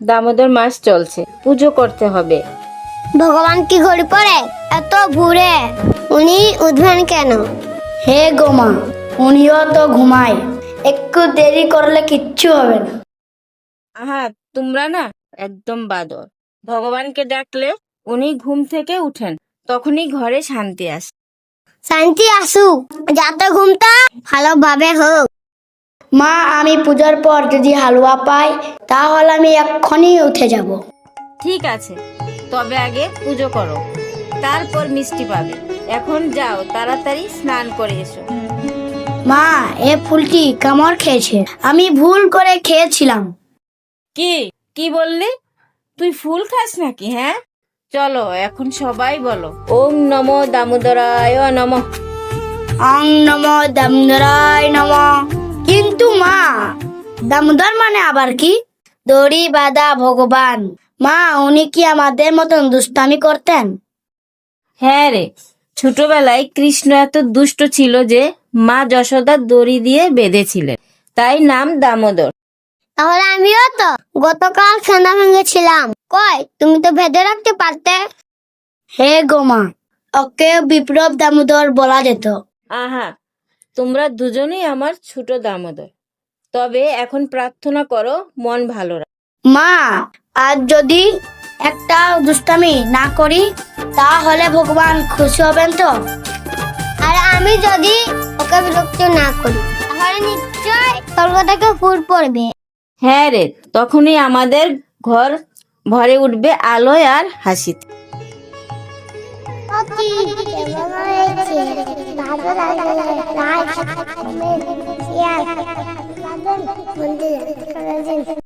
দামোদর মাস চলছে, পুজো করতে হবে। ভগবান কি ঘড়ি পড়ে এত ভোরে? উনি উঠবেন কেন? হে গো মা, উনিও তো ঘুমায়, একটু দেরি করলে কিচ্ছু হবে না। আহা, তোমরা না একদম বাদর। ভগবানকে ডাকলে উনি ঘুম থেকে উঠেন, তখনই ঘরে শান্তি আসে। শান্তি আসুক, যাতে ঘুমটা ভালোভাবে হোক। মা, আমি পূজার পর যদি হালুয়া পাই তাহলে আমি এক্ষুনি উঠে যাব। ঠিক আছে, তবে আগে পুজো করো, তারপর মিষ্টি পাবে। এখন যাও, তাড়াতাড়ি স্নান করে এসো। মা, এ ফুলটি কামড় খেয়েছে, আমি ভুল করে খেয়েছিলাম। কি কি বললি? তুই ফুল খাস নাকি? হ্যাঁ, চলো এখন সবাই বলো ওম নমো দামোদরায় নমঃ। অং নমো দামোদরায় নমঃ। কিন্তু মা, দামোদর মানে আবার কি? দড়ি বাঁধা ভগবান। মা, উনি কি আমাদের মতন দুষ্টামি করতেন? হ্যাঁ রে, ছোটবেলায় কৃষ্ণ এত দুষ্ট ছিল যে মা যশোদা দড়ি দিয়ে বেঁধেছিলেন, তাই নাম দামোদর। তাহলে আমিও তো গতকাল সেনা ভেঙেছিলাম। কই, তুমি তো বেঁধে রাখতে পারতে। হে গো মা, ওকে বিপ্লব দামোদর বলা যেত। আহা, তোমরা দুজনেই আমার ছোট দামোদর। তবে এখন প্রার্থনা করো, মন ভালো রাখ। মা, আজ যদি একটা দুষ্টামি না করি তাহলে ভগবান খুশি হবেন তো? আর আমি যদি ওকে বিরক্ত না করি তাহলে নিশ্চয় স্বর্গ থেকে ফুল পড়বে। হ্যাঁ রে, তখনই আমাদের ঘর ভরে উঠবে আলোয় আর হাসিতে। ভালো